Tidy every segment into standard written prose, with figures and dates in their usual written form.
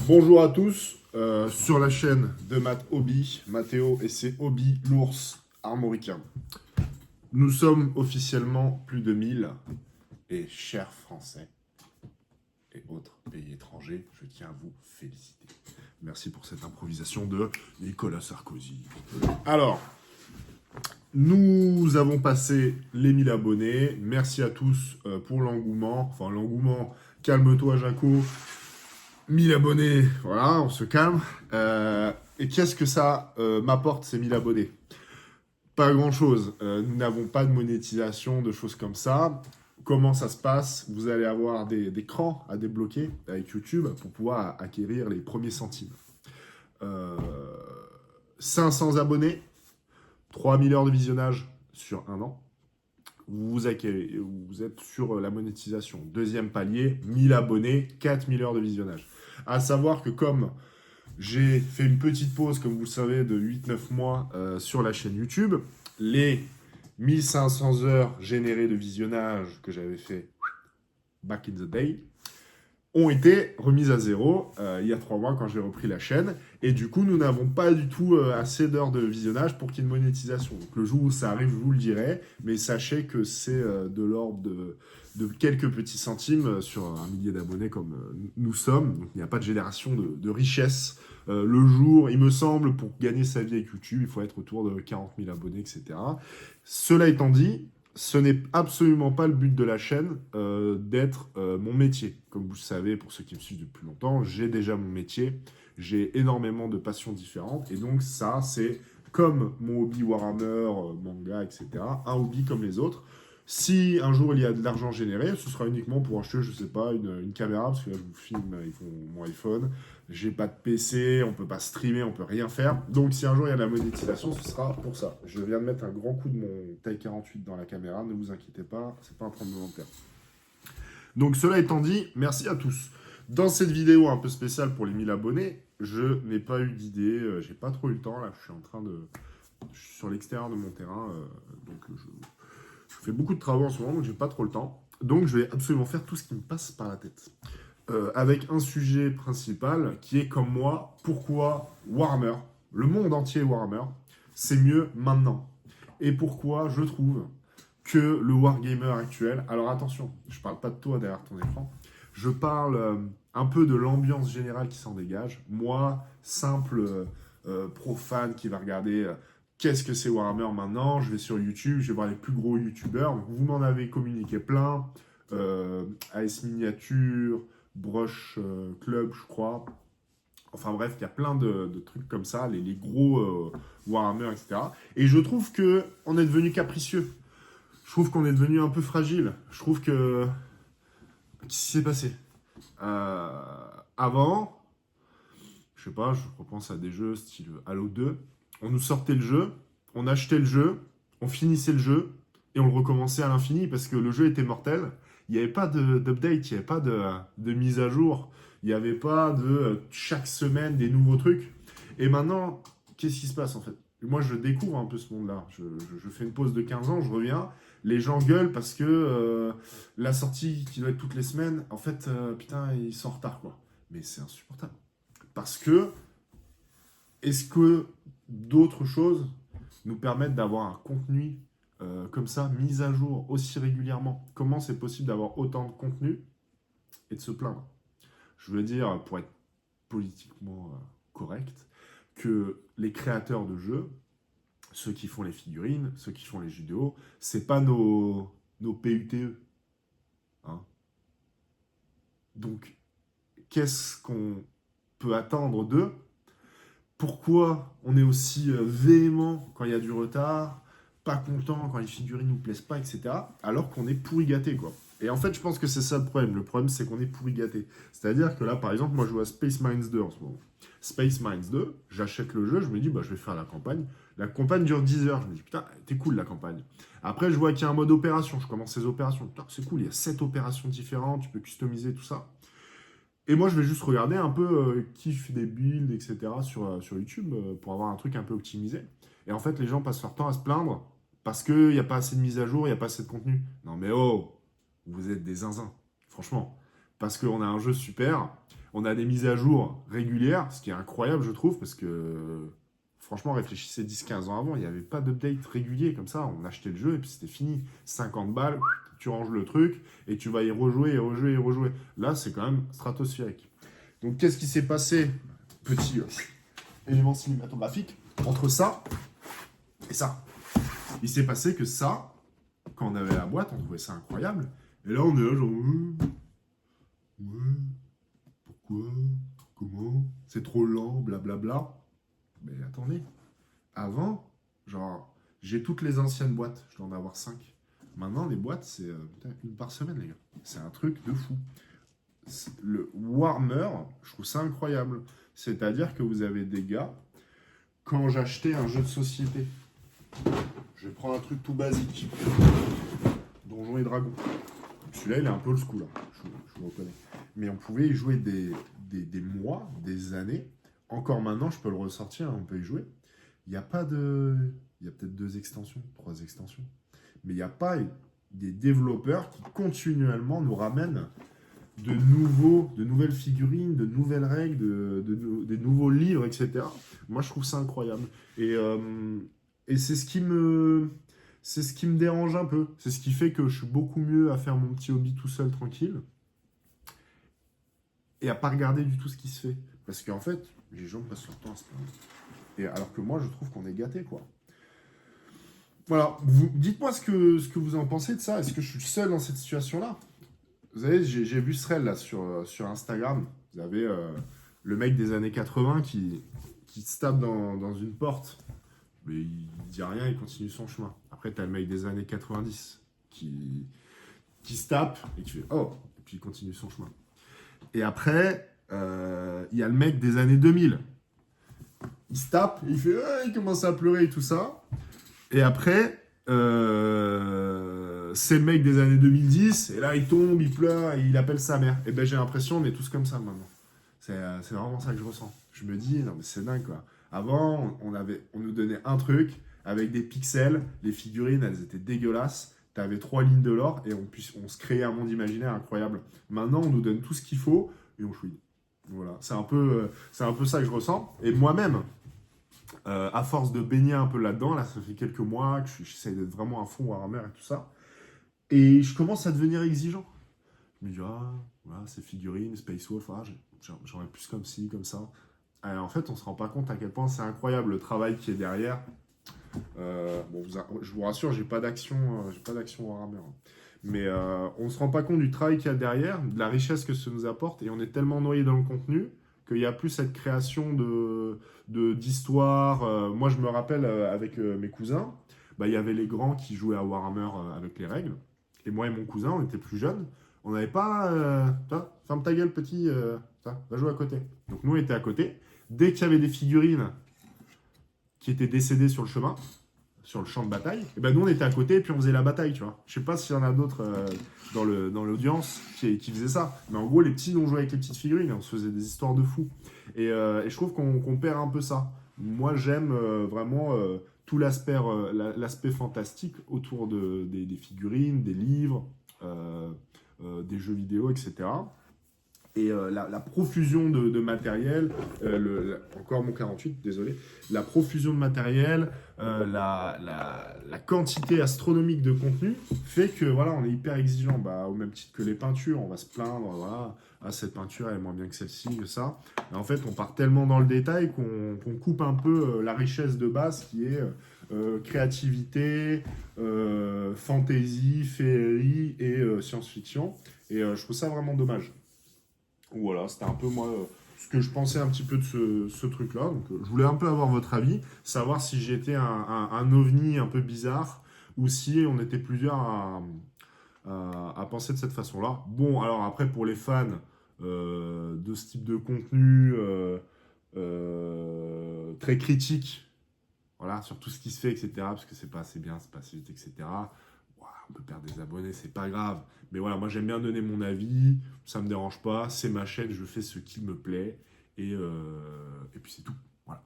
Bonjour à tous, sur la chaîne de Matt Hobby, Mathéo et ses Hobby l'ours armoricain. Nous sommes officiellement plus de 1000 et chers Français et autres pays étrangers, je tiens à vous féliciter. Merci pour cette improvisation de Nicolas Sarkozy. Alors, nous avons passé les 1000 abonnés. Merci à tous pour l'engouement. Enfin, l'engouement, calme-toi Jaco. 1000 abonnés, voilà, on se calme. Et qu'est-ce que ça m'apporte, ces 1000 abonnés? Pas grand-chose. Nous n'avons pas de monétisation, de choses comme ça. Comment ça se passe? Vous allez avoir des crans à débloquer avec YouTube pour pouvoir acquérir les premiers centimes. 500 abonnés, 3000 heures de visionnage sur un an. Vous êtes sur la monétisation. Deuxième palier, 1000 abonnés, 4000 heures de visionnage. À savoir que comme j'ai fait une petite pause, comme vous le savez, de 8-9 mois sur la chaîne YouTube, les 1500 heures générées de visionnage que j'avais fait back in the day ont été remises à zéro il y a 3 mois quand j'ai repris la chaîne. Et du coup, nous n'avons pas du tout assez d'heures de visionnage pour qu'il y ait une monétisation. Donc le jour où ça arrive, je vous le dirai. Mais sachez que c'est de l'ordre de quelques petits centimes sur un millier d'abonnés comme nous sommes. Donc il n'y a pas de génération de richesse. Le jour, il me semble, pour gagner sa vie avec YouTube, il faut être autour de 40 000 abonnés, etc. Cela étant dit, ce n'est absolument pas le but de la chaîne d'être mon métier. Comme vous le savez, pour ceux qui me suivent depuis longtemps, j'ai déjà mon métier. J'ai énormément de passions différentes. Et donc ça, c'est comme mon hobby Warhammer, manga, etc. Un hobby comme les autres. Si un jour il y a de l'argent généré, ce sera uniquement pour acheter, je sais pas, une caméra, parce que là je vous filme avec mon iPhone. J'ai pas de PC, on peut pas streamer, on peut rien faire. Donc si un jour il y a de la monétisation, ce sera pour ça. Je viens de mettre un grand coup de mon taille 48 dans la caméra, ne vous inquiétez pas, c'est pas un tremblement de terre. Donc cela étant dit, merci à tous. Dans cette vidéo un peu spéciale pour les 1000 abonnés, je n'ai pas eu d'idée, j'ai pas trop eu le temps là, je suis sur l'extérieur de mon terrain, donc je fais beaucoup de travaux en ce moment, donc j'ai pas trop le temps. Donc je vais absolument faire tout ce qui me passe par la tête. Avec un sujet principal qui est comme moi, pourquoi Warhammer, le monde entier Warhammer, c'est mieux maintenant. Et pourquoi je trouve que le Wargamer actuel, alors attention, je parle pas de toi derrière ton écran, je parle un peu de l'ambiance générale qui s'en dégage. Moi, simple profane qui va regarder qu'est-ce que c'est Warhammer maintenant, je vais sur YouTube, je vais voir les plus gros YouTubeurs, donc vous m'en avez communiqué plein, AS Miniature, Brush Club, je crois. Enfin bref, il y a plein de trucs comme ça, les gros Warhammer, etc. Et je trouve que on est devenu capricieux. Je trouve qu'on est devenu un peu fragile. Je trouve que... Qu'est-ce qui s'est passé avant, je sais pas, je repense à des jeux style Halo 2. On nous sortait le jeu, on achetait le jeu, on finissait le jeu, et on le recommençait à l'infini parce que le jeu était mortel. Il n'y avait pas d'update, il n'y avait pas de mise à jour, il n'y avait pas de chaque semaine des nouveaux trucs. Et maintenant, qu'est-ce qui se passe en fait? Moi, je découvre un peu ce monde-là. Je fais une pause de 15 ans, je reviens. Les gens gueulent parce que la sortie qui doit être toutes les semaines, en fait, putain, ils sont en retard, quoi. Mais c'est insupportable. Parce que, est-ce que d'autres choses nous permettent d'avoir un contenu comme ça, mis à jour aussi régulièrement? Comment c'est possible d'avoir autant de contenu et de se plaindre? Je veux dire, pour être politiquement correct, que les créateurs de jeux, ceux qui font les figurines, ceux qui font les jeux vidéo, c'est pas nos PUTE. Hein. Donc, qu'est-ce qu'on peut attendre d'eux? Pourquoi on est aussi véhément quand il y a du retard, pas content quand les figurines nous plaisent pas, etc. Alors qu'on est pourri gâté, quoi. Et en fait, je pense que c'est ça le problème. Le problème, c'est qu'on est pourri gâté. C'est-à-dire que là, par exemple, moi, je joue à Space Mines 2 en ce moment. Space Mines 2, j'achète le jeu, je me dis, bah, je vais faire la campagne. La campagne dure 10 heures. Je me dis, putain, t'es cool la campagne. Après, je vois qu'il y a un mode opération. Je commence ces opérations. Putain, c'est cool, il y a 7 opérations différentes, tu peux customiser tout ça. Et moi, je vais juste regarder un peu qui fait des builds, etc. sur YouTube pour avoir un truc un peu optimisé. Et en fait, les gens passent leur temps à se plaindre parce qu'il n'y a pas assez de mise à jour, il n'y a pas assez de contenu. Non mais oh, vous êtes des zinzins. Franchement, parce qu'on a un jeu super, on a des mises à jour régulières, ce qui est incroyable, je trouve, parce que franchement, réfléchissez 10-15 ans avant, il n'y avait pas d'update régulier comme ça, on achetait le jeu et puis c'était fini. 50 balles, tu ranges le truc et tu vas y rejouer, et rejouer, et rejouer. Là, c'est quand même stratosphérique. Donc, qu'est-ce qui s'est passé, petit élément cinématographique, entre ça et ça? Il s'est passé que ça, quand on avait la boîte, on trouvait ça incroyable. Et là, on est là, genre, ouais, pourquoi, comment, c'est trop lent, blablabla. Mais attendez, avant, genre, j'ai toutes les anciennes boîtes, je dois en avoir 5. Maintenant, les boîtes, c'est une par semaine, les gars. C'est un truc de fou. Le Warhammer, je trouve ça incroyable. C'est-à-dire que vous avez des gars, quand j'achetais un jeu de société, je vais prendre un truc tout basique, Donjons et Dragons. Celui-là, il est un peu old school, hein, je vous reconnais. Mais on pouvait y jouer des mois, des années. Encore maintenant, je peux le ressortir, on peut y jouer. Il n'y a pas de... Il y a peut-être 2 extensions, 3 extensions. Mais il n'y a pas des développeurs qui continuellement nous ramènent de nouvelles figurines, de nouvelles règles, des nouveaux livres, etc. Moi, je trouve ça incroyable. Et c'est ce qui me... C'est ce qui me dérange un peu. C'est ce qui fait que je suis beaucoup mieux à faire mon petit hobby tout seul, tranquille, et à pas regarder du tout ce qui se fait. Parce qu'en fait, les gens passent leur temps à se plaindre. Et alors que moi, je trouve qu'on est gâté, quoi. Voilà. Dites-moi ce que vous en pensez de ça. Est-ce que je suis seul dans cette situation-là? Vous savez, j'ai vu ce réel là sur Instagram. Vous avez le mec des années 80 qui se tape dans une porte. Mais il dit rien, il continue son chemin. Après, tu as le mec des années 90 qui se tape et qui fait oh, et puis il continue son chemin. Et après, il y a le mec des années 2000. Il se tape, il fait il commence à pleurer et tout ça. Et après, c'est le mec des années 2010. Et là, il tombe, il pleure, et il appelle sa mère. Et ben, j'ai l'impression on est tous comme ça maintenant. C'est vraiment ça que je ressens. Je me dis, non mais c'est dingue quoi. Avant, on nous donnait un truc avec des pixels, les figurines, elles étaient dégueulasses. T'avais 3 lignes de l'or et on se créait un monde imaginaire incroyable. Maintenant, on nous donne tout ce qu'il faut et on chouine. Voilà, c'est un peu ça que je ressens. Et moi-même, à force de baigner un peu là-dedans, là, ça fait quelques mois que j'essaie d'être vraiment à fond Warhammer et tout ça. Et je commence à devenir exigeant. Je me dis, voilà, ces figurines, Space Wolf, j'aurais plus comme ci, comme ça. Et en fait, on se rend pas compte à quel point c'est incroyable le travail qui est derrière. Je vous rassure, j'ai pas d'action Warhammer. Mais on se rend pas compte du travail qu'il y a derrière, de la richesse que ça nous apporte, et on est tellement noyé dans le contenu qu'il n'y a plus cette création d'histoire. Moi, je me rappelle avec mes cousins, il y avait les grands qui jouaient à Warhammer avec les règles, et moi et mon cousin, on était plus jeunes. On n'avait pas... ferme ta gueule, petit, va jouer à côté. Donc nous, on était à côté. Dès qu'il y avait des figurines qui étaient décédées sur le chemin, sur le champ de bataille, et ben nous, on était à côté et puis on faisait la bataille, tu vois. Je sais pas s'il y en a d'autres dans l'audience qui faisaient ça. Mais en gros, les petits, on jouait avec les petites figurines. On se faisait des histoires de fous. Et je trouve qu'on perd un peu ça. Moi, j'aime vraiment tout l'aspect fantastique autour des figurines, des livres, des jeux vidéo, etc. Et la profusion de matériel, encore mon 48, désolé, la profusion de matériel, la quantité astronomique de contenu fait que voilà, on est hyper exigeant. Au même titre que les peintures, on va se plaindre, voilà, cette peinture elle est moins bien que celle-ci, que ça. Et en fait, on part tellement dans le détail qu'on coupe un peu la richesse de base qui est créativité, fantasy, féerie et science-fiction. Et je trouve ça vraiment dommage. Voilà, c'était un peu moi ce que je pensais un petit peu de ce truc-là. Donc, je voulais un peu avoir votre avis, savoir si j'étais un ovni un peu bizarre ou si on était plusieurs à penser de cette façon-là. Bon, alors après, pour les fans de ce type de contenu très critique, voilà, sur tout ce qui se fait, etc., parce que c'est pas assez bien, c'est pas assez vite, etc., on peut perdre des abonnés, c'est pas grave. Mais voilà, moi j'aime bien donner mon avis, ça me dérange pas, c'est ma chaîne, je fais ce qui me plaît, et puis c'est tout. Voilà.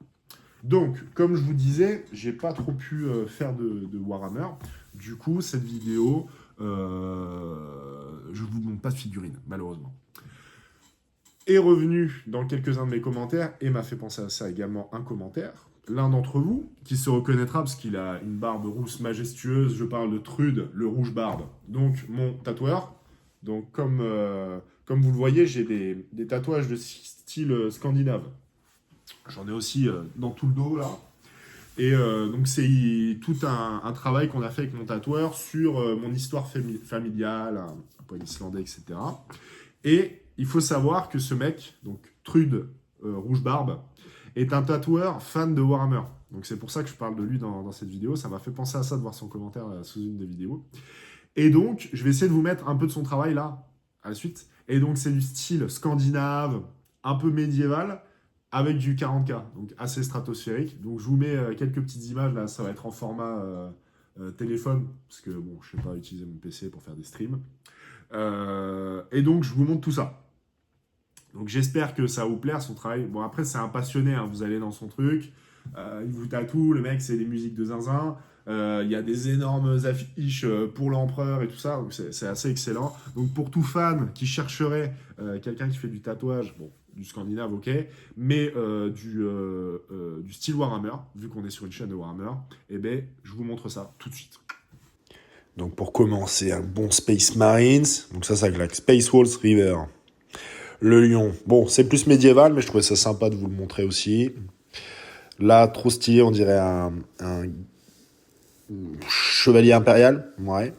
Donc, comme je vous disais, j'ai pas trop pu faire de Warhammer. Du coup, cette vidéo, je vous montre pas de figurines, malheureusement. est revenu dans quelques-uns de mes commentaires et m'a fait penser à ça également un commentaire. L'un d'entre vous, qui se reconnaîtra parce qu'il a une barbe rousse majestueuse, je parle de Trude, le rouge barbe, donc mon tatoueur. Donc comme vous le voyez, j'ai des tatouages de style scandinave. J'en ai aussi dans tout le dos là. Et donc c'est tout un travail qu'on a fait avec mon tatoueur sur mon histoire familiale, un peu islandais, etc. Et il faut savoir que ce mec, donc Trude Rouge Barbe, est un tatoueur fan de Warhammer. Donc c'est pour ça que je parle de lui dans cette vidéo. Ça m'a fait penser à ça de voir son commentaire sous une des vidéos. Et donc, je vais essayer de vous mettre un peu de son travail là, à la suite. Et donc, c'est du style scandinave, un peu médiéval, avec du 40K, donc assez stratosphérique. Donc, je vous mets quelques petites images là, ça va être en format téléphone, parce que bon, je sais pas utiliser mon PC pour faire des streams. Et donc, je vous montre tout ça. Donc, j'espère que ça va vous plaire, son travail. Bon, après, c'est un passionné, hein, vous allez dans son truc, il vous tatoue, le mec, c'est des musiques de zinzin. Il y a des énormes affiches pour l'empereur et tout ça, donc c'est assez excellent. Donc pour tout fan qui chercherait quelqu'un qui fait du tatouage, bon, du scandinave, ok, mais du style Warhammer, vu qu'on est sur une chaîne de Warhammer, eh ben, je vous montre ça tout de suite. Donc pour commencer, un bon Space Marines, donc ça avec la Space Wolves River. Le lion, bon c'est plus médiéval, mais je trouvais ça sympa de vous le montrer aussi. Là, trop stylé, on dirait un chevalier impérial, ouais.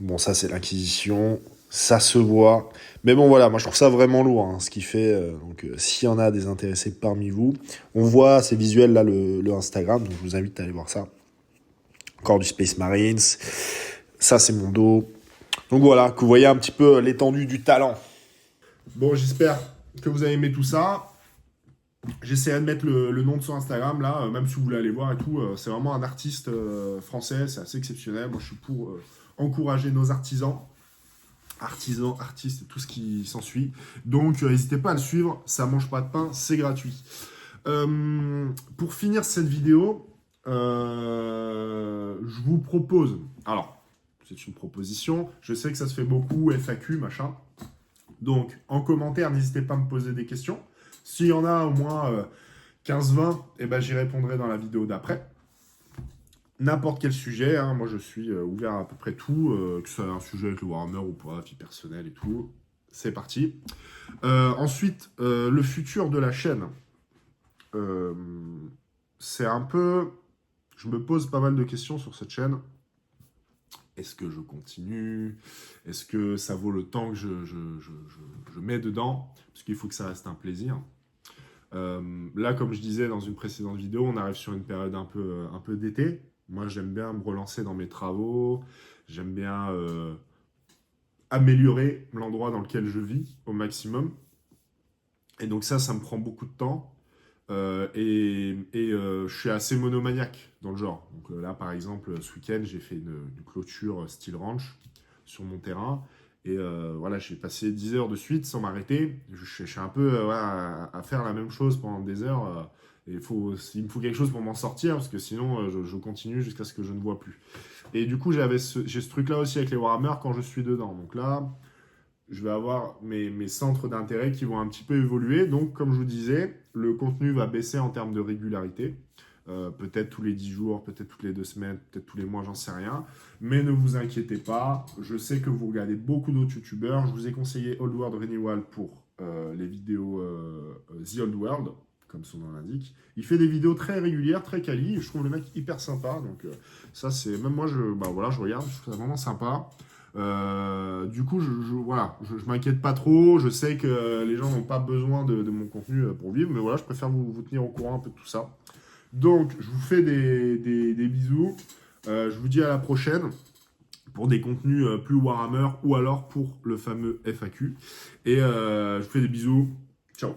Bon, ça, c'est l'Inquisition, ça se voit. Mais bon, voilà, moi, je trouve ça vraiment lourd, hein, ce qu'il fait. Donc, s'il y en a des intéressés parmi vous, on voit ces visuels, là, le Instagram, donc je vous invite à aller voir ça. Encore du Space Marines. Ça, c'est mon dos. Donc, voilà, que vous voyez un petit peu l'étendue du talent. Bon, j'espère que vous avez aimé tout ça. J'essaierai de mettre le nom de son Instagram là, même si vous voulez aller voir et tout. C'est vraiment un artiste français, c'est assez exceptionnel. Moi, je suis pour encourager nos artisans, artistes, tout ce qui s'ensuit. Donc, n'hésitez pas à le suivre. Ça mange pas de pain, c'est gratuit. Pour finir cette vidéo, je vous propose. Alors, c'est une proposition. Je sais que ça se fait beaucoup, FAQ, machin. Donc, en commentaire, n'hésitez pas à me poser des questions. S'il y en a au moins 15-20, eh ben, j'y répondrai dans la vidéo d'après. N'importe quel sujet, hein, moi je suis ouvert à peu près tout, que ce soit un sujet avec le Warhammer ou pas, vie personnelle et tout. C'est parti. Ensuite, le futur de la chaîne. C'est un peu... Je me pose pas mal de questions sur cette chaîne. Est-ce que je continue? Est-ce que ça vaut le temps que je mets dedans? Parce qu'il faut que ça reste un plaisir. Là, comme je disais dans une précédente vidéo, on arrive sur une période un peu d'été. Moi, j'aime bien me relancer dans mes travaux. J'aime bien améliorer l'endroit dans lequel je vis au maximum. Et donc ça me prend beaucoup de temps. Je suis assez monomaniaque dans le genre. Donc là, par exemple, ce week-end, j'ai fait une clôture style ranch sur mon terrain. Et voilà, j'ai passé 10 heures de suite sans m'arrêter. Je suis un peu voilà, à faire la même chose pendant des heures. Et il me faut quelque chose pour m'en sortir, parce que sinon, je continue jusqu'à ce que je ne vois plus. Et du coup, j'ai ce truc-là aussi avec les Warhammer quand je suis dedans. Donc là, je vais avoir mes centres d'intérêt qui vont un petit peu évoluer. Donc, comme je vous disais, le contenu va baisser en termes de régularité. Peut-être tous les 10 jours, peut-être toutes les 2 semaines, peut-être tous les mois, j'en sais rien. Mais ne vous inquiétez pas, je sais que vous regardez beaucoup d'autres youtubeurs. Je vous ai conseillé Old World Renewal pour les vidéos The Old World, comme son nom l'indique. Il fait des vidéos très régulières, très quali. Je trouve le mec hyper sympa. Donc ça, c'est... Même moi, je regarde, je trouve ça vraiment sympa. Du coup, je m'inquiète pas trop. Je sais que les gens n'ont pas besoin de mon contenu pour vivre. Mais voilà, je préfère vous tenir au courant un peu de tout ça. Donc, je vous fais des bisous. Je vous dis à la prochaine pour des contenus plus Warhammer ou alors pour le fameux FAQ. Et je vous fais des bisous. Ciao.